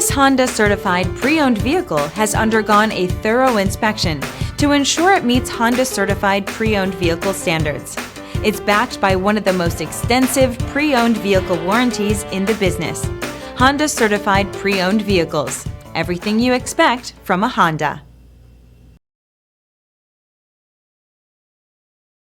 This Honda certified pre-owned vehicle has undergone a thorough inspection to ensure it meets Honda certified pre-owned vehicle standards. It's backed by one of the most extensive pre-owned vehicle warranties in the business. Honda certified pre-owned vehicles. Everything you expect from a Honda.